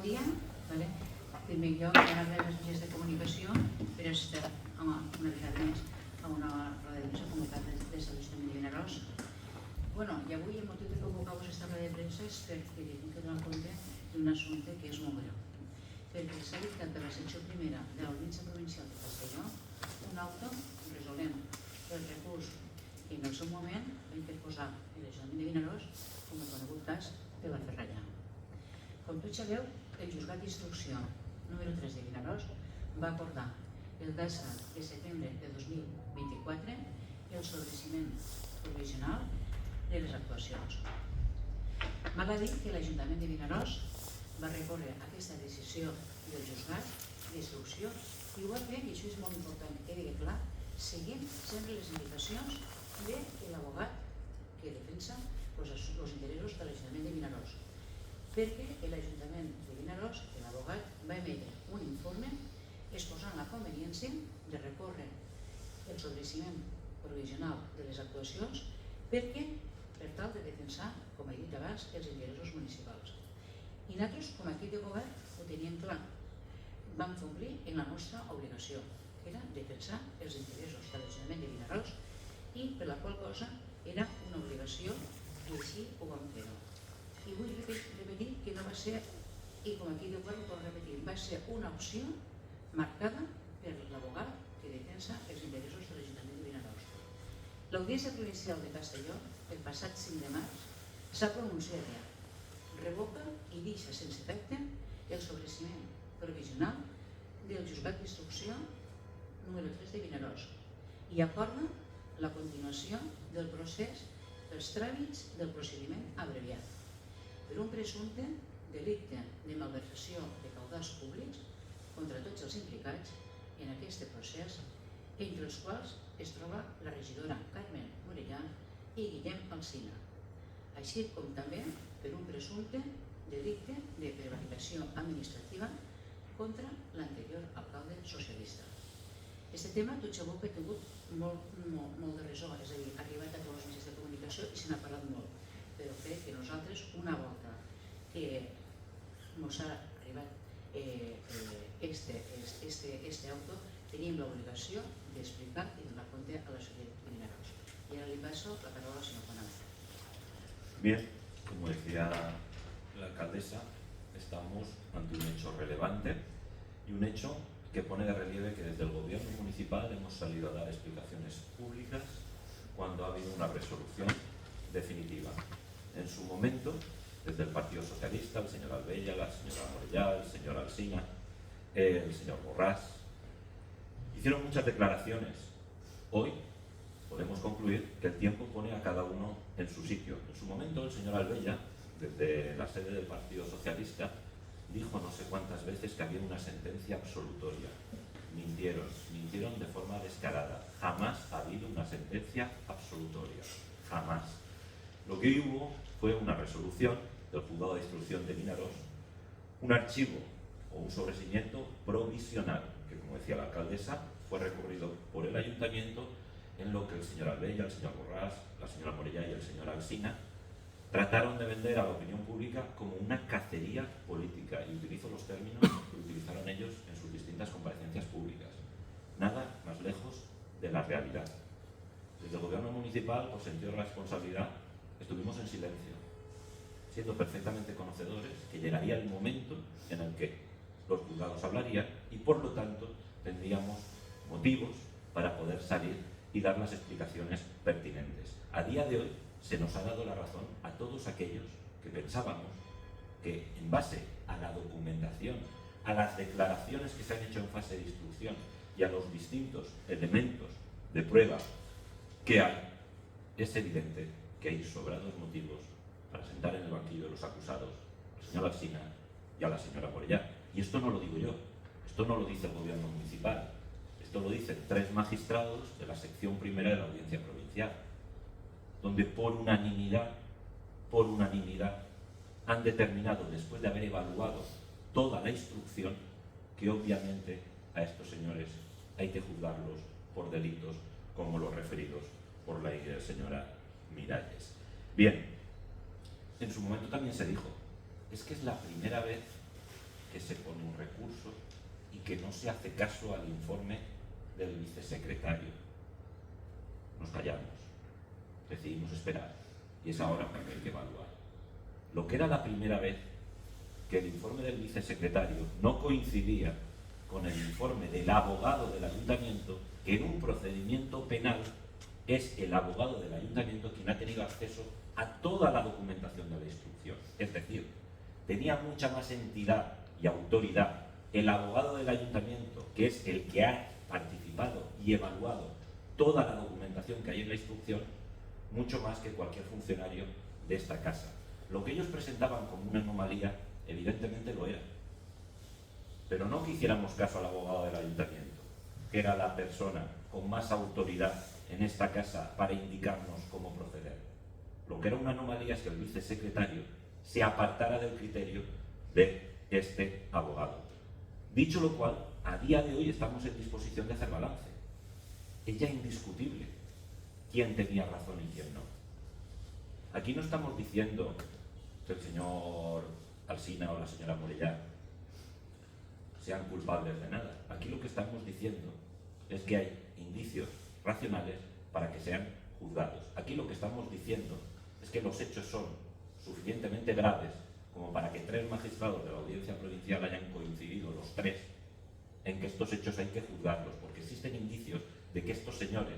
dia. Vale? En primer lloc, donar les mitjans de comunicació per estar una vegada més a una roda de premsa convocada des de l'Ajuntament de Vinaròs. I avui el motiu de convocar-vos a aquesta roda de premsa és perquè hem de donar compte d'un assumpte que és molt greu. Perquè s'ha dictat per la secció primera de l'Audiència Provincial de Castelló un auto resolent el recurs que en el seu moment va interposar l'Ajuntament de Vinaròs com el conegut cas de la Ferralla. Com tots sabeu, el Juzgat d'Instrucció número 3 de Vinaròs va acordar el 17 de setembre de 2024 el sobreseïment provisional de les actuacions. Val a dir que l'Ajuntament de Vinaròs va recórrer aquesta decisió del Juzgat d'Instrucció i ho va fer, i això és molt important que quedi clar, seguint sempre les indicacions de l'abogat que defensa els interessos de l'Ajuntament de Vinaròs. Perquè l'Ajuntament de Vinaròs, l'abogat, va emetre un informe exposant la conveniència de recórrer el sobreseïment provisional de les actuacions per tal de defensar, com he dit abans, els interessos municipals. I nosaltres, com a equip de govern, ho teníem clar. Vam complir en la nostra obligació, que era defensar els interessos de l'Ajuntament de Vinaròs i per la qual cosa era una obligació i així ho vam fer. I vull repetir que no va ser, i com aquí de govern ho puc repetir, va ser una opció marcada per l'abogat que defensa els interessos de l'Ajuntament de Vinaròs. L'Audiència Provincial de Castelló, el passat 5 de març, s'ha pronunciat ja, revoca i deixa sense efecte el sobreseïment provisional del Juzgat d'Instrucció número 3 de Vinaròs i acorda la continuació del procés pels tràmits del procediment abreviat per un presumpte delicte de malversació de caudals públics contra tots els implicats en aquest procés, entre els quals es troba la regidora Carmen Morellà i Guillem Alsina, així com també per un presumpte delicte de prevaricació administrativa contra l'anterior alcalde socialista. Aquest tema tots sabeu que ha tingut molt de ressò, és a dir, ha arribat a tots els mitjans de comunicació i se n'ha parlat molt, però crec que nosaltres, una volta que ens ha arribat este auto, teníem l'obligació d'explicar i donar compte a la societat de Vinaròs. Y ahora le paso la palabra al señor Juan Álvarez. Bien, como decía la alcaldesa, estamos ante un hecho relevante y un hecho que pone de relieve que desde el gobierno municipal hemos salido a dar explicaciones públicas cuando ha habido una resolución definitiva. En su momento, desde el Partido Socialista, el señor Albella, la señora Morellà, el señor Alsina, el señor Borràs, hicieron muchas declaraciones. Hoy podemos concluir que el tiempo pone a cada uno en su sitio. En su momento, el señor Albella, desde la sede del Partido Socialista, dijo no sé cuántas veces que había una sentencia absolutoria. Mintieron de forma descarada. Jamás ha habido una sentencia absolutoria. Jamás. Lo que hubo fue una resolución del Juzgado de Instrucción de Vinaròs, un archivo o un sobreseimiento provisional, que como decía la alcaldesa, fue recurrido por el ayuntamiento, en lo que el señor Albella, el señor Borràs, la señora Morellà y el señor Alsina trataron de vender a la opinión pública como una cacería política, y utilizo los términos que utilizaron ellos en sus distintas comparecencias públicas. Nada más lejos de la realidad. Desde el gobierno municipal, por sentido de responsabilidad, estuvimos en silencio, siendo perfectamente conocedores que llegaría el momento en el que los juzgados hablarían y, por lo tanto, tendríamos motivos para poder salir y dar las explicaciones pertinentes. A día de hoy se nos ha dado la razón a todos aquellos que pensábamos que, en base a la documentación, a las declaraciones que se han hecho en fase de instrucción y a los distintos elementos de prueba que hay, es evidente que hay sobrados motivos para sentar en el banquillo de los acusados al señor Alsina y a la señora Morellà. Y esto no lo digo yo, esto no lo dice el gobierno municipal, esto lo dicen 3 magistrados de la sección primera de la Audiencia Provincial, donde por unanimidad han determinado, después de haber evaluado toda la instrucción, que obviamente a estos señores hay que juzgarlos por delitos como los referidos por la señora Miralles. Bien, en su momento también se dijo, es que es la primera vez que se pone un recurso y que no se hace caso al informe del vicesecretario. Nos callamos, decidimos esperar y es ahora cuando hay que evaluar. Lo que era la primera vez que el informe del vicesecretario no coincidía con el informe del abogado del ayuntamiento, que en un procedimiento penal es el abogado del ayuntamiento quien ha tenido acceso a toda la documentación de la instrucción. Es decir, tenía mucha más entidad y autoridad el abogado del ayuntamiento, que es el que ha participado y evaluado toda la documentación que hay en la instrucción, mucho más que cualquier funcionario de esta casa. Lo que ellos presentaban como una anomalía, evidentemente lo era. Pero no que hiciéramos caso al abogado del ayuntamiento, que era la persona con más autoridad en esta casa para indicarnos cómo proceder. Lo que era una anomalía es que el vicesecretario se apartara del criterio de este abogado. Dicho lo cual, a día de hoy estamos en disposición de hacer balance. Es ya indiscutible quién tenía razón y quién no. Aquí no estamos diciendo que el señor Alsina o la señora Morellà sean culpables de nada. Aquí lo que estamos diciendo es que hay indicios racionales para que sean juzgados. Aquí lo que estamos diciendo es que los hechos son suficientemente graves como para que 3 magistrados de la Audiencia Provincial hayan coincidido, los 3, en que estos hechos hay que juzgarlos, porque existen indicios de que estos señores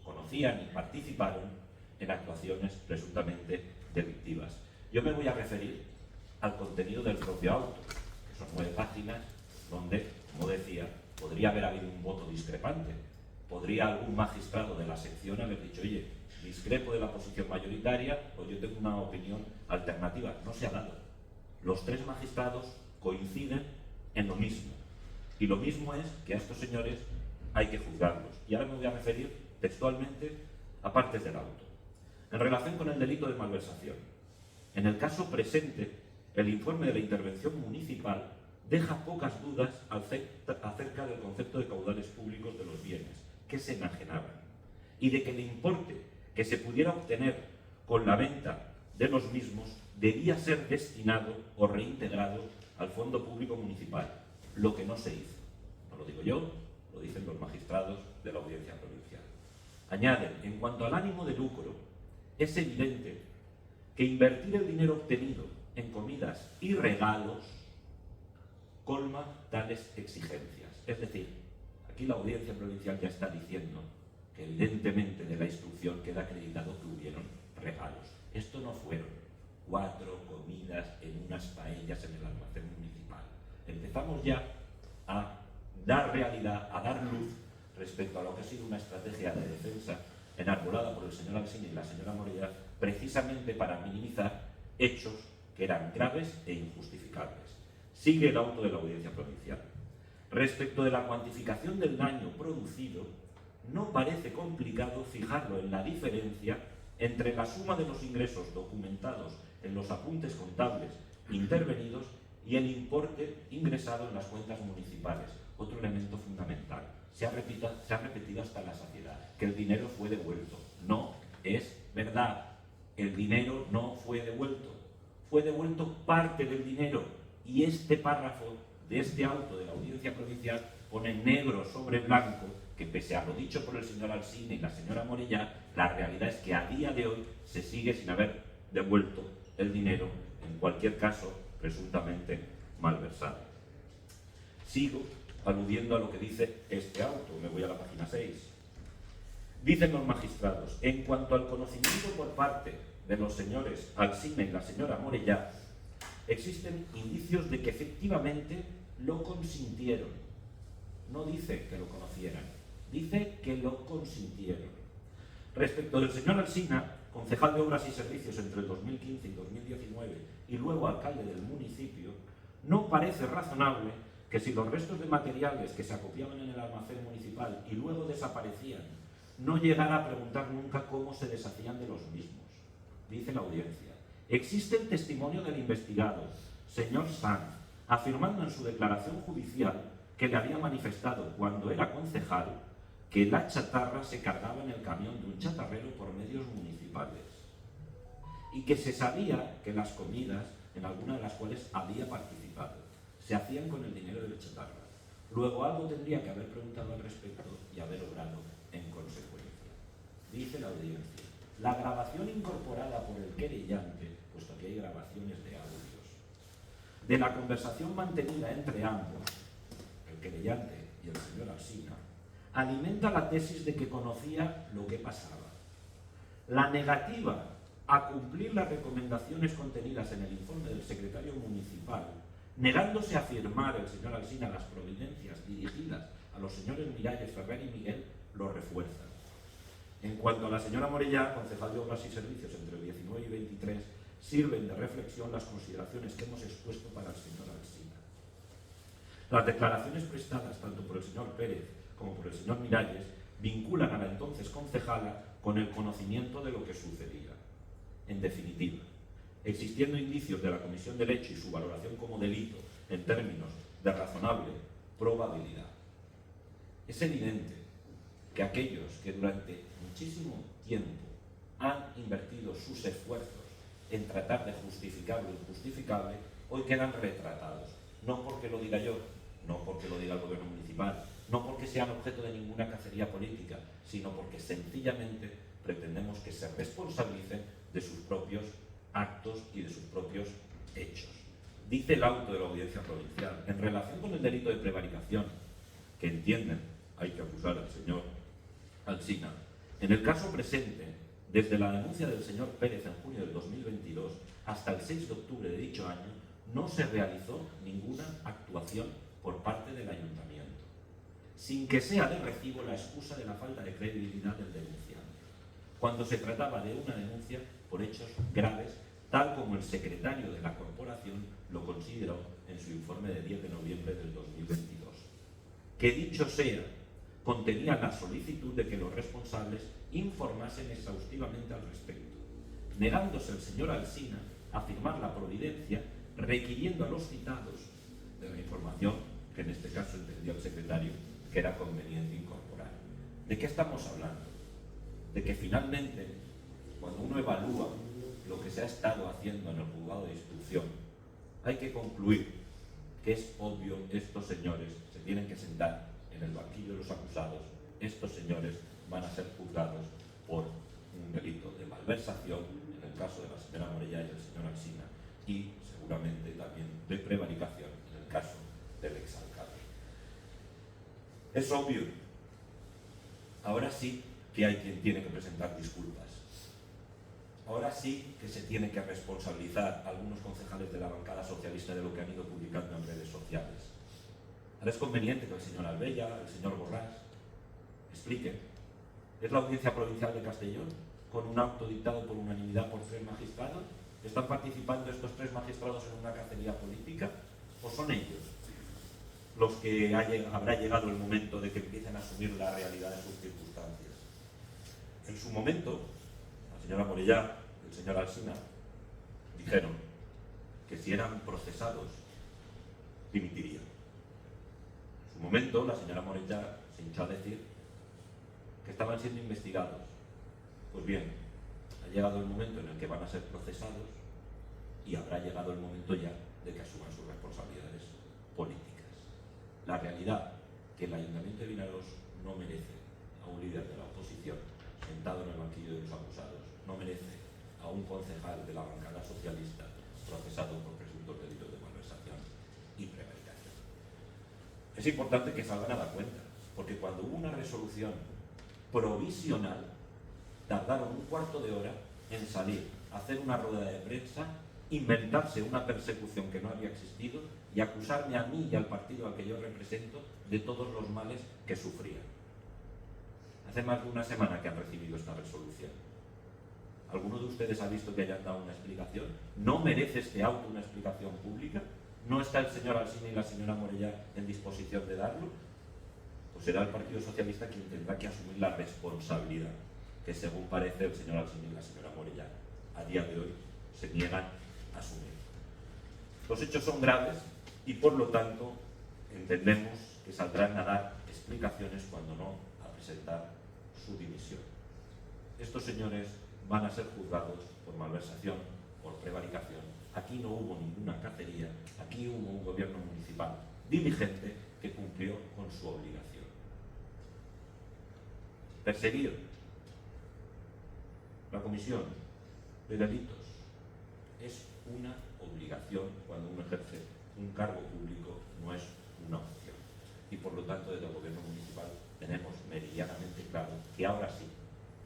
conocían y participaron en actuaciones presuntamente delictivas. Yo me voy a referir al contenido del propio auto, que son 9 páginas, donde, como decía, podría haber habido un voto discrepante. Podría algún magistrado de la sección haber dicho, oye, discrepo de la posición mayoritaria o yo tengo una opinión alternativa. No se ha dado. Los 3 magistrados coinciden en lo mismo. Y lo mismo es que a estos señores hay que juzgarlos. Y ahora me voy a referir textualmente a partes del auto. En relación con el delito de malversación, en el caso presente, el informe de la intervención municipal deja pocas dudas acerca del concepto de caudales públicos de los bienes que se enajenaban y de que el importe que se pudiera obtener con la venta de los mismos debía ser destinado o reintegrado al Fondo Público Municipal, lo que no se hizo. No lo digo yo, lo dicen los magistrados de la Audiencia Provincial. Añaden, en cuanto al ánimo de lucro, es evidente que invertir el dinero obtenido en comidas y regalos colma tales exigencias. Es decir, aquí la Audiencia Provincial ya está diciendo que evidentemente de la instrucción queda acreditado que hubieron regalos. Esto no fueron 4 comidas en unas paellas en el almacén municipal. Empezamos ya a dar realidad, a dar luz respecto a lo que ha sido una estrategia de defensa enarbolada por el señor Alsina y la señora Morellà, precisamente para minimizar hechos que eran graves e injustificables. Sigue el auto de la Audiencia Provincial. Respecto de la cuantificación del daño producido, no parece complicado fijarlo en la diferencia entre la suma de los ingresos documentados en los apuntes contables intervenidos y el importe ingresado en las cuentas municipales. Otro elemento fundamental. Se ha repetido hasta la saciedad que el dinero fue devuelto. No es verdad. El dinero no fue devuelto. Fue devuelto parte del dinero. Y este párrafo de este auto de la Audiencia Provincial pone negro sobre blanco que, pese a lo dicho por el señor Alsina y la señora Morellà, la realidad es que a día de hoy se sigue sin haber devuelto el dinero, en cualquier caso presuntamente malversado. Sigo aludiendo a lo que dice este auto, me voy a la página 6. Dicen los magistrados, en cuanto al conocimiento por parte de los señores Alsina y la señora Morellà, existen indicios de que efectivamente lo consintieron. No dice que lo conocieran, dice que lo consintieron. Respecto del señor Alsina, concejal de Obras y Servicios entre el 2015 y 2019 y luego alcalde del municipio, no parece razonable que si los restos de materiales que se acopiaban en el almacén municipal y luego desaparecían, no llegara a preguntar nunca cómo se deshacían de los mismos. Dice la audiencia. Existe el testimonio del investigado, señor Sanz, afirmando en su declaración judicial que le había manifestado cuando era concejal que la chatarra se cargaba en el camión de un chatarrero por medios municipales y que se sabía que las comidas, en alguna de las cuales había participado, se se hacían con el dinero del chatarra. Luego algo tendría que haber preguntado al respecto y haber obrado en consecuencia. Dice la audiencia: la grabación incorporada por el querellante, puesto que hay grabaciones de audios, de la conversación mantenida entre ambos, el querellante y el señor Alsina, alimenta la tesis de que conocía lo que pasaba. La negativa a cumplir las recomendaciones contenidas en el informe del secretario municipal, negándose a firmar el señor Alsina las providencias dirigidas a los señores Miralles, Ferrer y Miguel, lo refuerzan. En cuanto a la señora Morellá, concejal de Obras y Servicios entre el 19 y 23, sirven de reflexión las consideraciones que hemos expuesto para el señor Alsina. Las declaraciones prestadas tanto por el señor Pérez como por el señor Miralles vinculan a la entonces concejala con el conocimiento de lo que sucedía. En definitiva, existiendo indicios de la comisión del hecho y su valoración como delito en términos de razonable probabilidad, es evidente que aquellos que durante muchísimo tiempo han invertido sus esfuerzos en tratar de justificar lo injustificable, hoy quedan retratados. No porque lo diga yo, no porque lo diga el gobierno municipal, no porque sean objeto de ninguna cacería política, sino porque sencillamente pretendemos que se responsabilicen de sus propios actos y de sus propios hechos. Dice el auto de la Audiencia Provincial, en relación con el delito de prevaricación, que entienden hay que acusar al señor Alsina, en el caso presente, desde la denuncia del señor Pérez en junio del 2022 hasta el 6 de octubre de dicho año, no se realizó ninguna actuación por parte del ayuntamiento, sin que sea de recibo la excusa de la falta de credibilidad del denunciante, cuando se trataba de una denuncia por hechos graves, tal como el secretario de la corporación lo consideró en su informe de 10 de noviembre del 2022. Que dicho sea, contenía la solicitud de que los responsables informasen exhaustivamente al respecto, negándose el señor Alsina a firmar la providencia, requiriendo a los citados de la información que en este caso entendió el secretario que era conveniente incorporar. ¿De qué estamos hablando? De que finalmente, cuando uno evalúa lo que se ha estado haciendo en el juzgado de instrucción, hay que concluir que es obvio, estos señores se tienen que sentar en el banquillo de los acusados, estos señores van a ser juzgados por un delito de malversación, en el caso de la señora Morellá y el señor Alsina, y seguramente también de prevaricación, en el caso del exalcalde. Es obvio. Ahora sí que hay quien tiene que presentar disculpas. Ahora sí que se tiene que responsabilizar a algunos concejales de la bancada socialista de lo que han ido publicando en redes sociales. Ahora es conveniente que el señor Albella, el señor Borrás, expliquen. ¿Es la Audiencia Provincial de Castellón, con un acto dictado por unanimidad por 3 magistrados? ¿Están participando estos 3 magistrados en una cacería política? ¿O son ellos los que habrá llegado el momento de que empiecen a asumir la realidad de sus circunstancias? En su momento, la señora Morellá y el señor Alsina dijeron que si eran procesados, dimitirían. En su momento, la señora Morellá se hinchó a decir que estaban siendo investigados. Pues bien, ha llegado el momento en el que van a ser procesados y habrá llegado el momento ya de que asuman sus responsabilidades políticas. La realidad que el Ayuntamiento de Vinaroz no merece a un líder de la oposición sentado en el banquillo de los acusados, no merece a un concejal de la bancada socialista procesado por presuntos delitos de malversación y prevaricación. Es importante que salgan a dar cuenta, porque cuando hubo una resolución provisional, tardaron un cuarto de hora en salir, hacer una rueda de prensa, inventarse una persecución que no había existido y acusarme a mí y al partido al que yo represento de todos los males que sufrían. Hace más de una semana que han recibido esta resolución. ¿Alguno de ustedes ha visto que hayan dado una explicación? ¿No merece este auto una explicación pública? ¿No está el señor Alsina y la señora Morellá en disposición de darlo? Pues será el Partido Socialista quien tendrá que asumir la responsabilidad que, según parece, el señor Alsina y la señora Morellá a día de hoy se niegan a asumir. Los hechos son graves y, por lo tanto, entendemos que saldrán a dar explicaciones, cuando no a presentar su dimisión. Estos señores van a ser juzgados por malversación, por prevaricación. Aquí no hubo ninguna cacería, aquí hubo un gobierno municipal municipal diligente que cumplió con su obligación. Perseguir la comisión de delitos es una obligación cuando uno ejerce un cargo público, no es una opción. Y por lo tanto, desde el gobierno municipal tenemos meridianamente claro que ahora sí,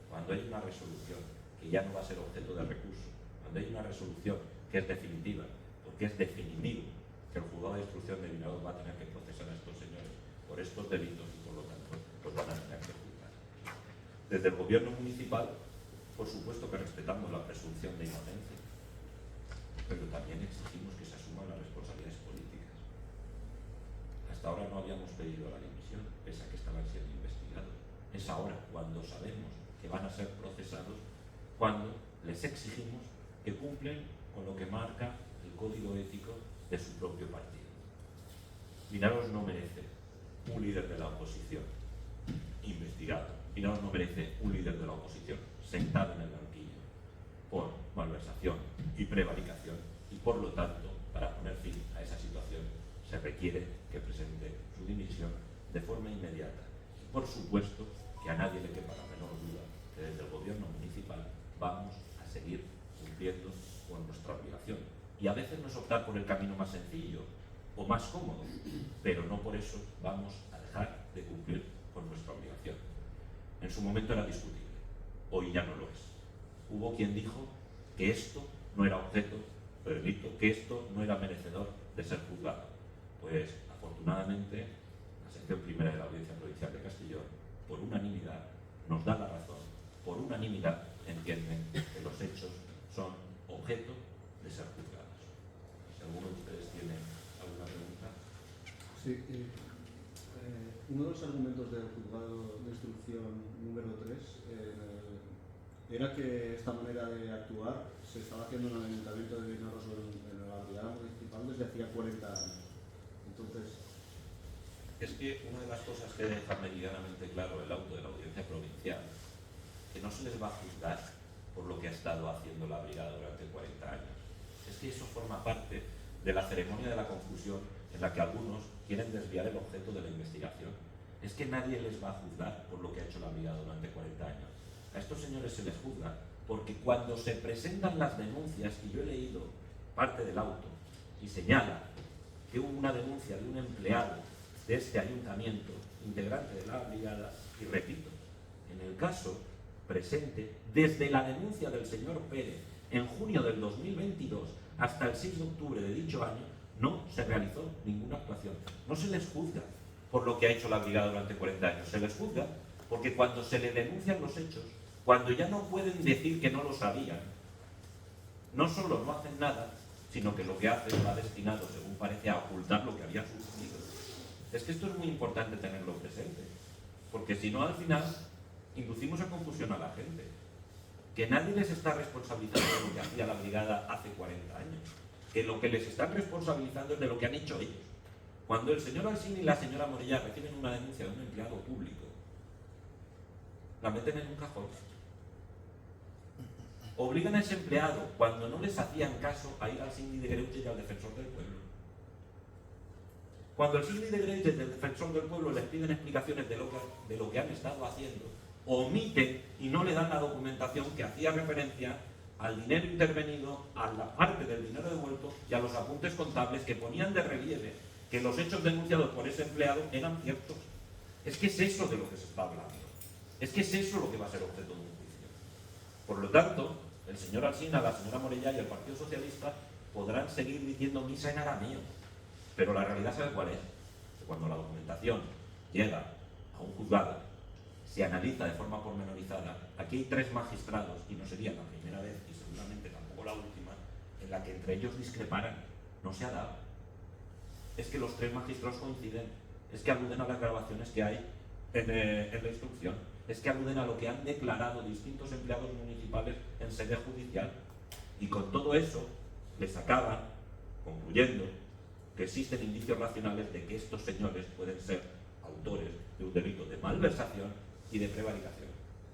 cuando hay una resolución que ya no va a ser objeto de recurso, cuando hay una resolución que es definitiva, porque es definitivo que el juzgado de instrucción de Vinaroz va a tener que procesar a estos señores por estos delitos y por lo tanto los van a tener que juzgar. Desde el gobierno municipal, por supuesto que respetamos la presunción de inocencia, pero también exigimos que se asuman las responsabilidades políticas. Hasta ahora no habíamos pedido la dimisión, pese a que estaban siendo investigados. Es ahora, cuando sabemos que van a ser procesados, cuando les exigimos que cumplen con lo que marca el código ético de su propio partido. Vinaroz no merece un líder de la oposición investigado. Vinaroz no merece un líder de la oposición sentado en el banquillo por malversación y prevaricación, y por lo tanto, para poner fin a esa situación, se requiere que presente su dimisión de forma inmediata. Y por supuesto que a nadie le quepa la menor duda que desde el gobierno municipal vamos a seguir cumpliendo con nuestra obligación. Y a veces no es optar por el camino más sencillo o más cómodo, pero no por eso vamos a dejar de cumplir con nuestra obligación. En su momento era discutible, hoy ya no lo es. Hubo quien dijo que esto no era objeto de delito, que esto no era merecedor de ser juzgado. Pues afortunadamente la sección primera de la Audiencia Provincial de Castellón, por unanimidad, nos da la razón. Por unanimidad entienden que los hechos son objeto de ser juzgados. Si alguno de ustedes tiene alguna pregunta. Sí, uno de los argumentos del juzgado de instrucción número 3 era que esta manera de actuar se estaba haciendo en el Ayuntamiento de Vinaroz en la brigada municipal desde hacía 40 años. Entonces, es que una de las cosas que deja meridianamente claro el auto de la Audiencia Provincial, que no se les va a juzgar por lo que ha estado haciendo la brigada durante 40 años. Es que eso forma parte de la ceremonia de la confusión en la que algunos quieren desviar el objeto de la investigación. Es que nadie les va a juzgar por lo que ha hecho la brigada durante 40 años. A estos señores se les juzga porque cuando se presentan las denuncias, y yo he leído parte del auto, y señala que hubo una denuncia de un empleado de este ayuntamiento, integrante de la brigada, y repito, en el caso presente, desde la denuncia del señor Pérez en junio del 2022 hasta el 6 de octubre de dicho año, no se realizó ninguna actuación. No se les juzga por lo que ha hecho la brigada durante 40 años, se les juzga porque cuando se le denuncian los hechos, cuando ya no pueden decir que no lo sabían, no solo no hacen nada, sino que lo que hacen va destinado, según parece, a ocultar lo que había sucedido. Es que esto es muy importante tenerlo presente, porque si no, al final, inducimos a confusión a la gente. Que nadie les está responsabilizando de lo que hacía la brigada hace 40 años, que lo que les están responsabilizando es de lo que han hecho ellos. Cuando el señor Alsina y la señora Morella reciben una denuncia de un empleado público, la meten en un cajón. Obligan a ese empleado, cuando no les hacían caso, a ir al síndic de Greuges y al defensor del pueblo. Cuando el síndic de Greuges y el defensor del pueblo les piden explicaciones de lo que han estado haciendo, omiten y no le dan la documentación que hacía referencia al dinero intervenido, a la parte del dinero devuelto y a los apuntes contables que ponían de relieve que los hechos denunciados por ese empleado eran ciertos. Es que es eso de lo que se está hablando. Es que es eso lo que va a ser objeto de un juicio. Por lo tanto, el señor Alsina, la señora Morella y el Partido Socialista podrán seguir diciendo misa en arameo. Pero la realidad, ¿sabe cuál es? Que cuando la documentación llega a un juzgado, se analiza de forma pormenorizada. Aquí hay 3 magistrados, y no sería la primera vez, y seguramente tampoco la última, en la que entre ellos discreparan. No se ha dado. Es que los 3 magistrados coinciden. Es que aluden a las grabaciones que hay en la instrucción. Es que aluden a lo que han declarado distintos empleados municipales en sede judicial. Y con todo eso, les acaban concluyendo que existen indicios racionales de que estos señores pueden ser autores de un delito de malversación y de prevaricación.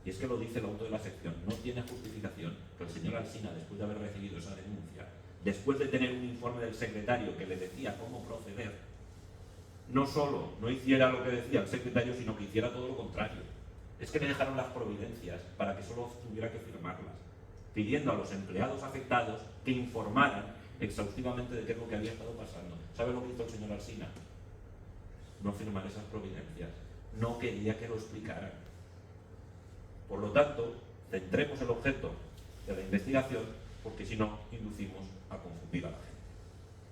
Y es que lo dice el auto de la sección, no tiene justificación que el señor Alsina, después de haber recibido esa denuncia, después de tener un informe del secretario que le decía cómo proceder, no solo no hiciera lo que decía el secretario, sino que hiciera todo lo contrario. Es que le dejaron las providencias para que solo tuviera que firmarlas, pidiendo a los empleados afectados que informaran exhaustivamente de qué es lo que había estado pasando. ¿Sabe lo que hizo el señor Alsina? No firmar esas providencias. No quería que lo explicaran. Por lo tanto, centremos el objeto de la investigación, porque si no, inducimos a confundir a la gente.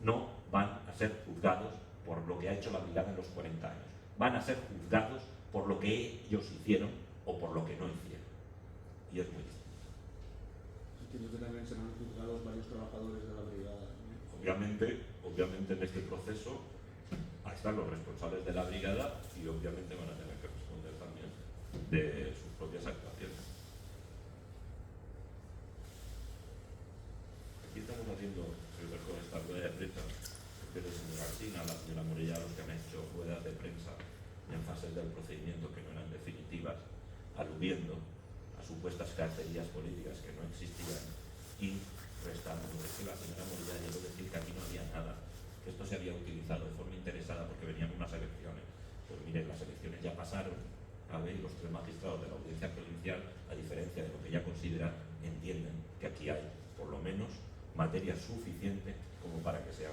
No van a ser juzgados por lo que ha hecho la brigada en los 40 años. Van a ser juzgados por lo que ellos hicieron o por lo que no hicieron. Y es muy distinto. Entiendo que también serán juzgados varios trabajadores de la brigada, ¿no? Obviamente en este proceso están los responsables de la brigada y obviamente van a tener que responder también de sus propias actuaciones. Aquí estamos haciendo con esta rueda de prensa, porque el señor Alsina, la señora Morella, los que han hecho ruedas de prensa en fases del procedimiento que no eran definitivas, aludiendo a supuestas carcerías políticas que no existían y restando. Es que la señora Morella llegó a decir que aquí no había nada, que esto se había utilizado de forma interesada porque venían unas elecciones. Pues miren, las elecciones ya pasaron, ¿sabe? Y los 3 magistrados de la audiencia provincial, a diferencia de lo que ella considera, entienden que aquí hay, por lo menos, materia suficiente como para que sea